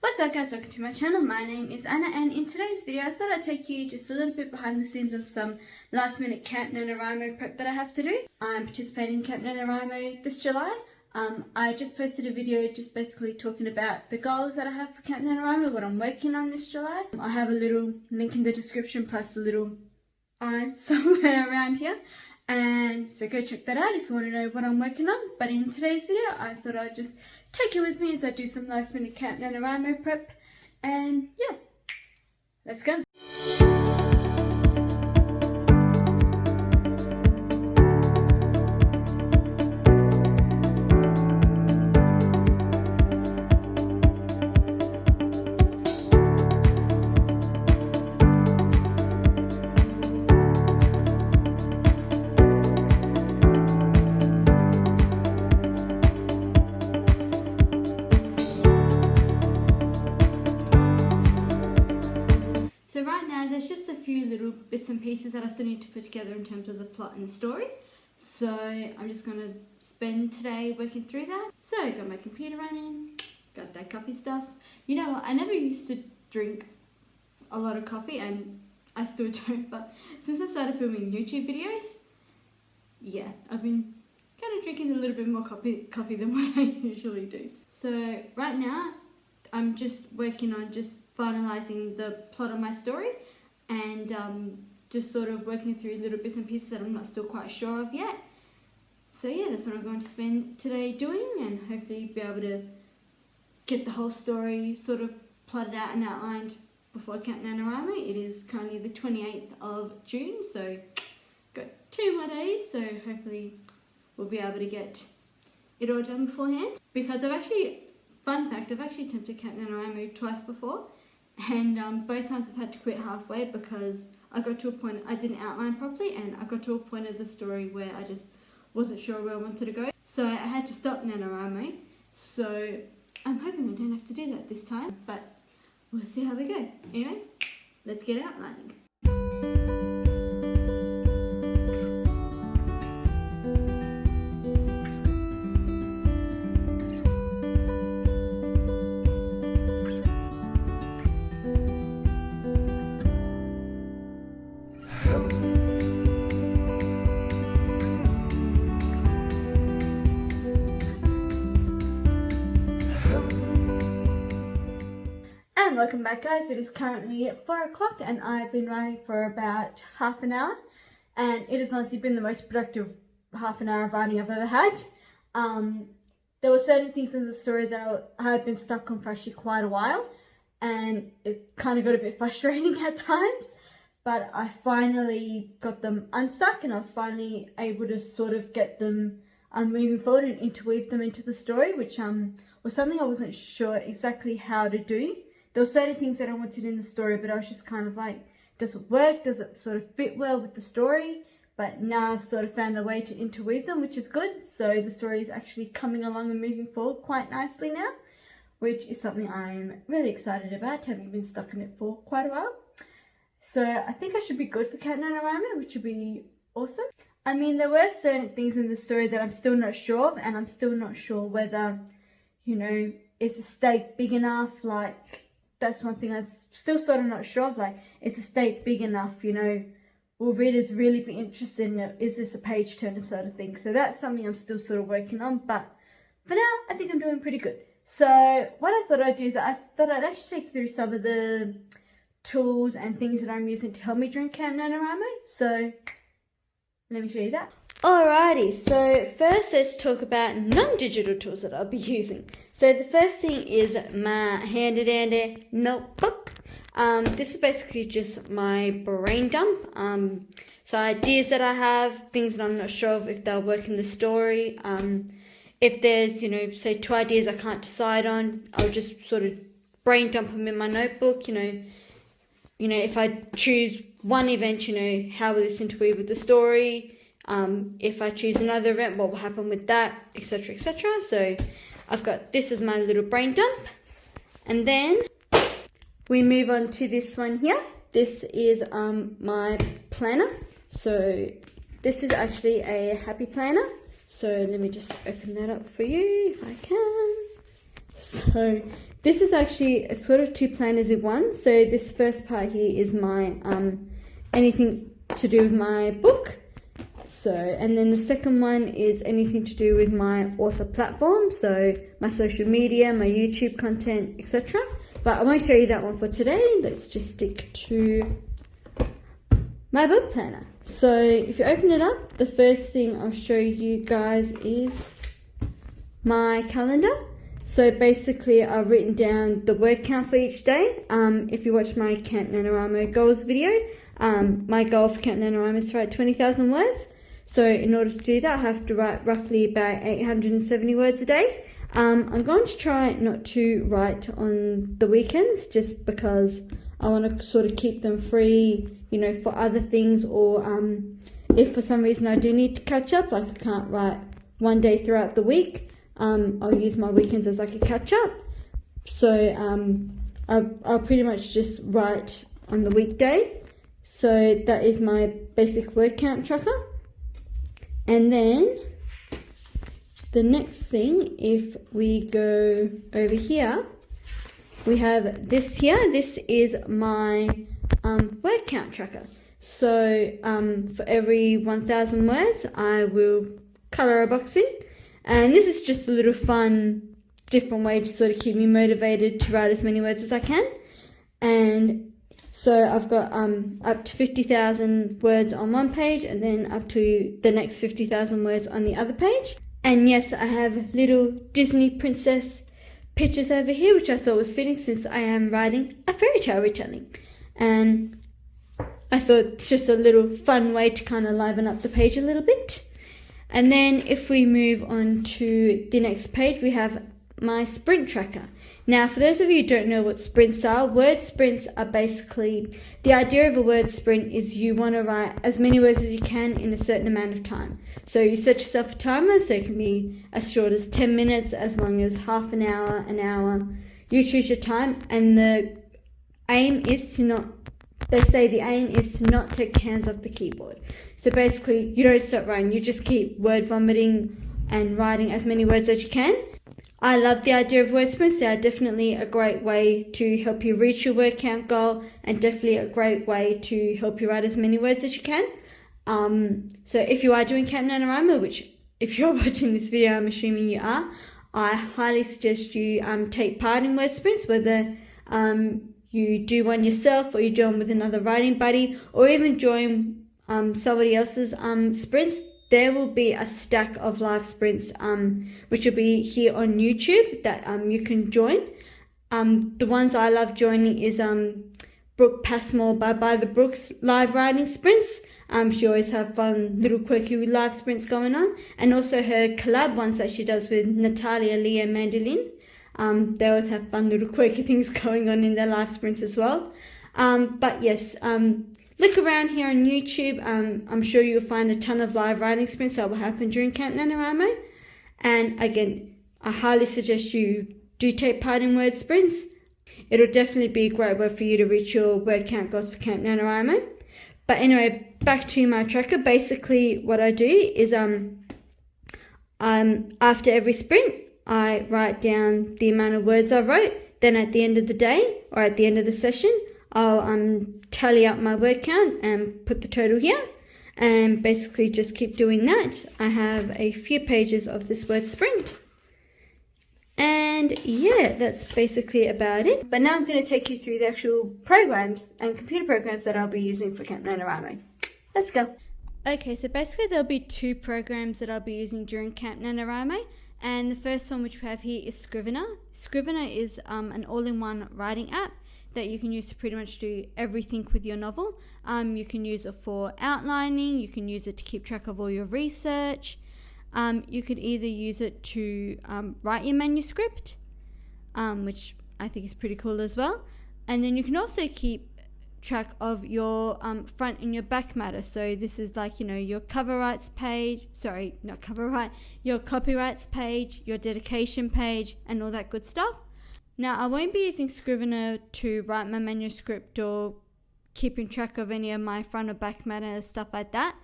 What's up guys, welcome to my channel. My name is Anna and in today's video I thought I'd take you just a little bit behind the scenes of some last minute Camp Nanowrimo prep that I have to do. I'm participating in Camp Nanowrimo this July. I just posted a video just basically talking about the goals that I have for Camp Nanowrimo, what I'm working on this July. I have a little link in the description plus a little I'm somewhere around here. And so go check that out if you want to know what I'm working on. But in today's video I thought I'd just take you with me as I do some last minute Camp Nanowrimo prep. And yeah, let's go. So right now there's just a few little bits and pieces that I still need to put together in terms of the plot and the story. So I'm just going to spend today working through that. So I got my computer running, got that coffee stuff. You know what, I never used to drink a lot of coffee and I still don't, but since I started filming YouTube videos, yeah, I've been kind of drinking a little bit more coffee than what I usually do. So right now I'm just working on just finalising the plot of my story and just sort of working through little bits and pieces that I'm not still quite sure of yet. So yeah, that's what I'm going to spend today doing and hopefully be able to get the whole story sort of plotted out and outlined before Camp Nanowrimo. It is currently the 28th of June, so got 2 more days, so hopefully we'll be able to get it all done beforehand. Because fun fact, I've actually attempted Camp Nanowrimo twice before. And both times I've had to quit halfway because I got to a point I didn't outline properly and I got to a point of the story where I just wasn't sure where I wanted to go. So I had to stop Nanowrimo. So I'm hoping I don't have to do that this time, but we'll see how we go. Anyway, let's get outlining. And welcome back guys, it is currently 4 o'clock and I've been writing for about half an hour and it has honestly been the most productive half an hour of writing I've ever had. There were certain things in the story that I had been stuck on for actually quite a while and it kind of got a bit frustrating at times, but I finally got them unstuck and I was finally able to sort of get them moving forward and interweave them into the story, which was something I wasn't sure exactly how to do. There were certain things that I wanted in the story, but I was just kind of like, does it work? Does it sort of fit well with the story? But now I've sort of found a way to interweave them, which is good. So the story is actually coming along and moving forward quite nicely now, which is something I'm really excited about, having been stuck in it for quite a while. So I think I should be good for Camp Nanowrimo, which would be awesome. I mean, there were certain things in the story that I'm still not sure of, and I'm still not sure whether, you know, is the stake big enough? Like, that's one thing I'm still sort of not sure of, like, is the stake big enough, you know, will readers really be interested in it, is this a page turner sort of thing? So that's something I'm still sort of working on, but for now, I think I'm doing pretty good. So what I thought I'd do is I thought I'd actually take you through some of the tools and things that I'm using to help me during Camp Nanowrimo, so let me show you that. Alrighty, so first let's talk about non-digital tools that I'll be using. So the first thing is my handy dandy notebook. This is basically just my brain dump. So ideas that I have, things that I'm not sure of if they'll work in the story. If there's, you know, say 2 ideas I can't decide on, I'll just sort of brain dump them in my notebook. You know, if I choose one event, you know, how will this interweave with the story? If I choose another event, what will happen with that, etc, etc. So I've got this as my little brain dump, and then we move on to this one here. This is my planner. So this is actually a happy planner. So let me just open that up for you if I can. So this is actually a sort of 2 planners in one. So this first part here is my anything to do with my book. So, and then the second one is anything to do with my author platform, so my social media, my YouTube content, etc. But I won't show you that one for today. Let's just stick to my book planner. So if you open it up, the first thing I'll show you guys is my calendar. So basically I've written down the word count for each day. If you watch my Camp Nanowrimo goals video, my goal for Camp Nanowrimo is to write 20,000 words. So in order to do that, I have to write roughly about 870 words a day. I'm going to try not to write on the weekends, just because I want to sort of keep them free, you know, for other things, or if for some reason I do need to catch up, like I can't write one day throughout the week, I'll use my weekends as like a catch up. So I'll pretty much just write on the weekday. So that is my basic word count tracker. And then the next thing, if we go over here, we have this here. This is my word count tracker. So for every 1,000 words, I will colour a box in. And this is just a little fun, different way to sort of keep me motivated to write as many words as I can. And so I've got up to 50,000 words on one page, and then up to the next 50,000 words on the other page. And yes, I have little Disney princess pictures over here, which I thought was fitting since I am writing a fairy tale retelling. And I thought it's just a little fun way to kind of liven up the page a little bit. And then if we move on to the next page, we have my sprint tracker. Now, for those of you who don't know what sprints are, word sprints are basically, the idea of a word sprint is you want to write as many words as you can in a certain amount of time. So you set yourself a timer, so it can be as short as 10 minutes, as long as half an hour, an hour. You choose your time, and the aim is to not, they say the aim is to not take your hands off the keyboard. So basically, you don't stop writing, you just keep word vomiting and writing as many words as you can. I love the idea of word sprints. They are definitely a great way to help you reach your word count goal, and definitely a great way to help you write as many words as you can. So if you are doing Camp Nanowrimo, which if you're watching this video, I'm assuming you are, I highly suggest you take part in word sprints, whether you do one yourself or you do one with another writing buddy, or even join somebody else's sprints. There will be a stack of live sprints which will be here on YouTube that you can join. The ones I love joining is Brooke Passmore by the Brooks live writing sprints. She always have fun little quirky live sprints going on, and also her collab ones that she does with Natalia Leah Mandolin. They always have fun little quirky things going on in their live sprints as well. But yes, look around here on YouTube. I'm sure you'll find a ton of live writing sprints that will happen during Camp Nanowrimo. And again, I highly suggest you do take part in word sprints. It'll definitely be a great way for you to reach your word count goals for Camp Nanowrimo. But anyway, back to my tracker. Basically, what I do is after every sprint, I write down the amount of words I wrote. Then at the end of the day, or at the end of the session, I'll tally up my word count and put the total here, and basically just keep doing that. I have a few pages of this word sprint, and yeah, that's basically about it. But now I'm going to take you through the actual programs and computer programs that I'll be using for Camp Nanowrimo. Let's go. Okay, so basically there'll be 2 programs that I'll be using during Camp Nanowrimo. And the first one which we have here is Scrivener. Scrivener is an all-in-one writing app that you can use to pretty much do everything with your novel. You can use it for outlining, you can use it to keep track of all your research. You could either use it to write your manuscript, which I think is pretty cool as well. And then you can also keep track of your front and your back matter. So this is like, you know, your cover rights page, sorry, not cover right, your copyrights page, your dedication page, and all that good stuff. Now, I won't be using Scrivener to write my manuscript or keeping track of any of my front or back matter, stuff like that.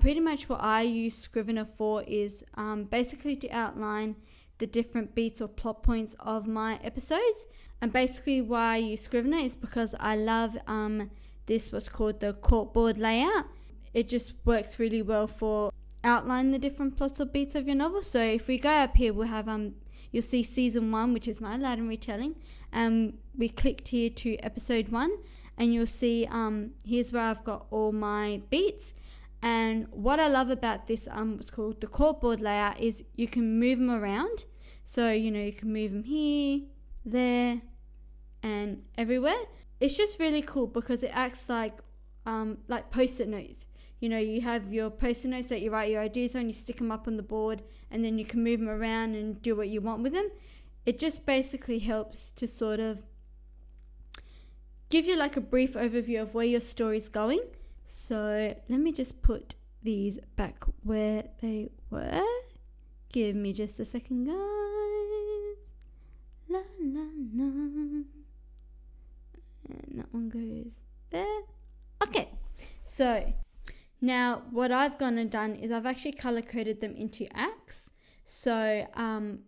Pretty much what I use Scrivener for is basically to outline the different beats or plot points of my episodes. And basically why I use Scrivener is because I love this what's called the corkboard layout. It just works really well for outline the different plots or beats of your novel. So if we go up here, we'll have you'll see season 1, which is my Aladdin retelling. We clicked here to episode 1, and you'll see here's where I've got all my beats. And what I love about this what's called the corkboard layout is you can move them around. So you can move them here, there, and everywhere. It's just really cool because it acts like post-it notes. You have your post-it notes that you write your ideas on, you stick them up on the board, and then you can move them around and do what you want with them. It just basically helps to sort of give you like a brief overview of where your story's going. So let me just put these back where they were. Give me just a second, guys. La la la. And that one goes there. Okay, so now what I've gone and done is I've actually color coded them into acts. So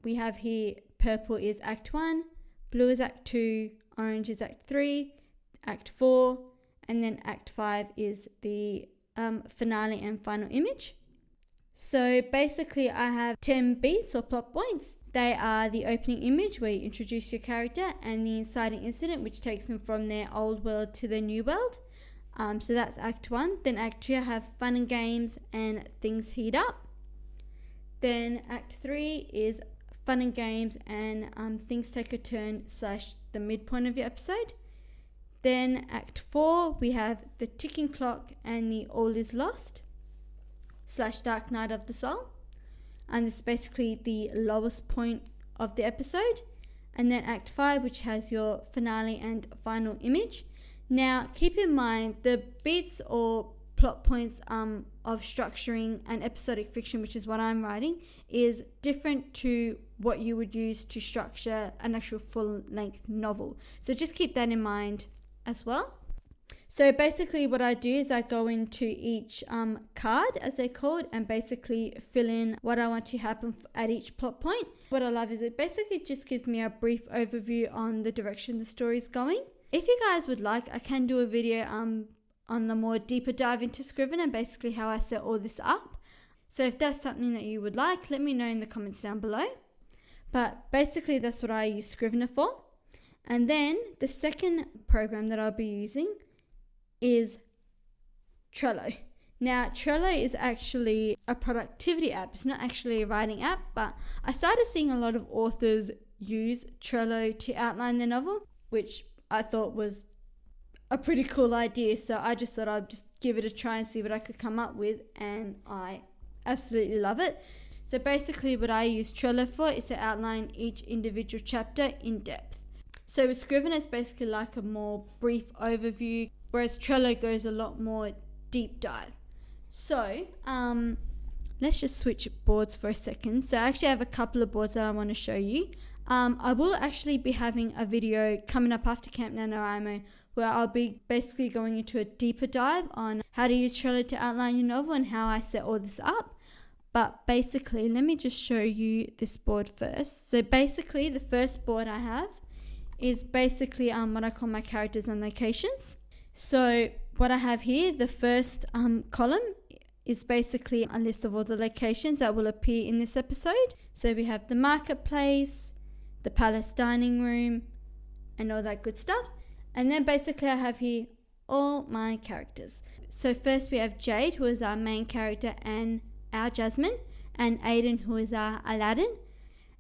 we have here purple is act 1, blue is act 2, orange is act 3, act 4, and then act 5 is the finale and final image. So basically I have 10 beats or plot points. They are the opening image where you introduce your character, and the inciting incident, which takes them from their old world to their new world. So that's act 1. Then act 2 I have fun and games and things heat up. Then act 3 is fun and games and things take a turn / the midpoint of your episode. Then act 4 we have the ticking clock and the all is lost / dark night of the soul. And this is basically the lowest point of the episode. And then act 5, which has your finale and final image. Now keep in mind the beats or plot points of structuring an episodic fiction, which is what I'm writing, is different to what you would use to structure an actual full-length novel. So just keep that in mind as well. So basically what I do is I go into each card, as they're called, and basically fill in what I want to happen at each plot point. What I love is it basically just gives me a brief overview on the direction the story is going. If you guys would like, I can do a video on the more deeper dive into Scrivener and basically how I set all this up. So if that's something that you would like, let me know in the comments down below. But basically that's what I use Scrivener for. And then the second program that I'll be using is Trello. Now Trello is actually a productivity app. It's not actually a writing app, but I started seeing a lot of authors use Trello to outline their novel, which I thought was a pretty cool idea. So I just thought I'd just give it a try and see what I could come up with, and I absolutely love it. So basically what I use Trello for is to outline each individual chapter in depth. So with Scrivener, it's basically like a more brief overview, whereas Trello goes a lot more deep dive. So let's just switch boards for a second. So I actually have a couple of boards that I want to show you. I will actually be having a video coming up after Camp Nanowrimo where I'll be basically going into a deeper dive on how to use Trello to outline your novel and how I set all this up. But basically, let me just show you this board first. So basically, the first board I have is basically what I call my characters and locations. So what I have here, the first column is basically a list of all the locations that will appear in this episode. So we have the marketplace, the palace dining room, and all that good stuff. And then basically I have here all my characters. So first we have Jade, who is our main character and our Jasmine, and Aiden, who is our Aladdin.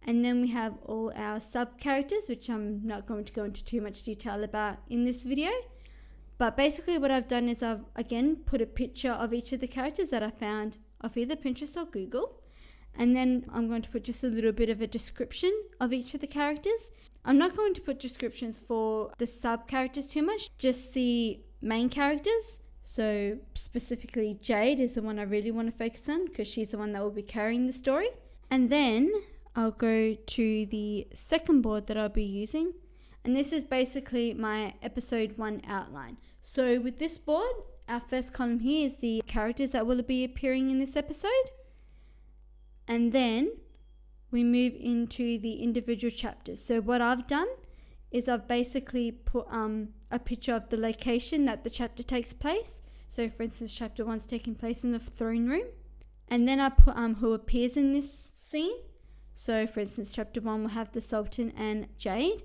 And then we have all our sub characters, which I'm not going to go into too much detail about in this video. But basically what I've done is I've again put a picture of each of the characters that I found off either Pinterest or Google. And then I'm going to put just a little bit of a description of each of the characters. I'm not going to put descriptions for the sub characters too much, just the main characters. So specifically Jade is the one I really want to focus on because she's the one that will be carrying the story. And then I'll go to the second board that I'll be using. And this is basically my episode 1 outline. So with this board, our first column here is the characters that will be appearing in this episode. And then we move into the individual chapters. So what I've done is I've basically put a picture of the location that the chapter takes place. So for instance, chapter 1's taking place in the throne room. And then I put who appears in this scene. So for instance, chapter 1 will have the Sultan and Jade.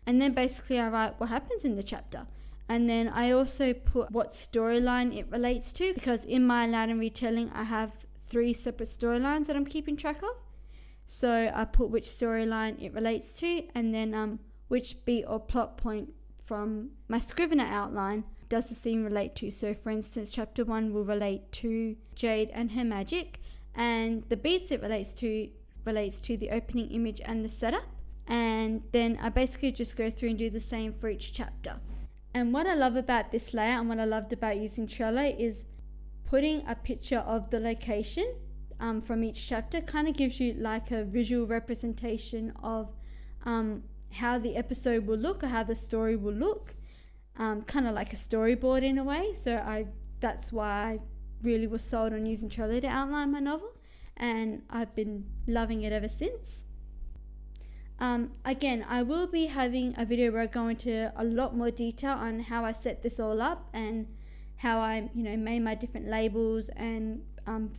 And then basically I write what happens in the chapter. And then I also put what storyline it relates to, because in my Aladdin retelling I have 3 separate storylines that I'm keeping track of. So I put which storyline it relates to, and then which beat or plot point from my Scrivener outline does the scene relate to. So for instance, chapter 1 will relate to Jade and her magic, and the beats it relates to the opening image and the setup. And then I basically just go through and do the same for each chapter. And what I love about this layout and what I loved about using Trello is putting a picture of the location from each chapter kind of gives you like a visual representation of how the episode will look or how the story will look, kind of like a storyboard in a way. So that's why I really was sold on using Trello to outline my novel, and I've been loving it ever since. Again, I will be having a video where I go into a lot more detail on how I set this all up and how I made my different labels and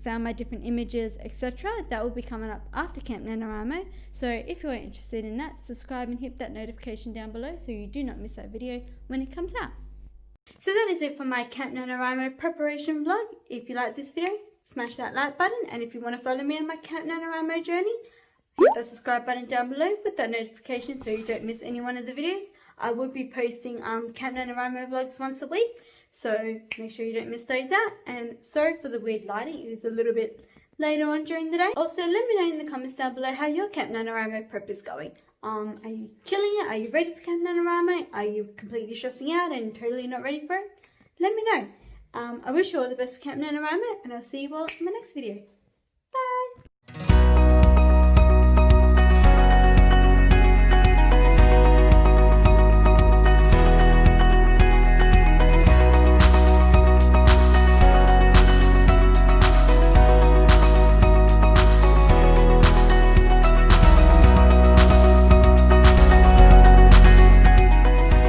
found my different images, etc. That will be coming up after Camp Nanowrimo. So if you are interested in that, subscribe and hit that notification down below so you do not miss that video when it comes out. So that is it for my Camp Nanowrimo preparation vlog. If you like this video, smash that like button, and if you want to follow me on my Camp Nanowrimo journey, hit that subscribe button down below with that notification so you don't miss any one of the videos. I will be posting Camp Nanowrimo vlogs once a week, so make sure you don't miss those out. And sorry for the weird lighting, it is a little bit later on during the day. Also, let me know in the comments down below how your Camp Nanowrimo prep is going. Are you killing it? Are you ready for Camp Nanowrimo? Are you completely stressing out and totally not ready for it? Let me know. I wish you all the best for Camp Nanowrimo, and I'll see you all in my next video.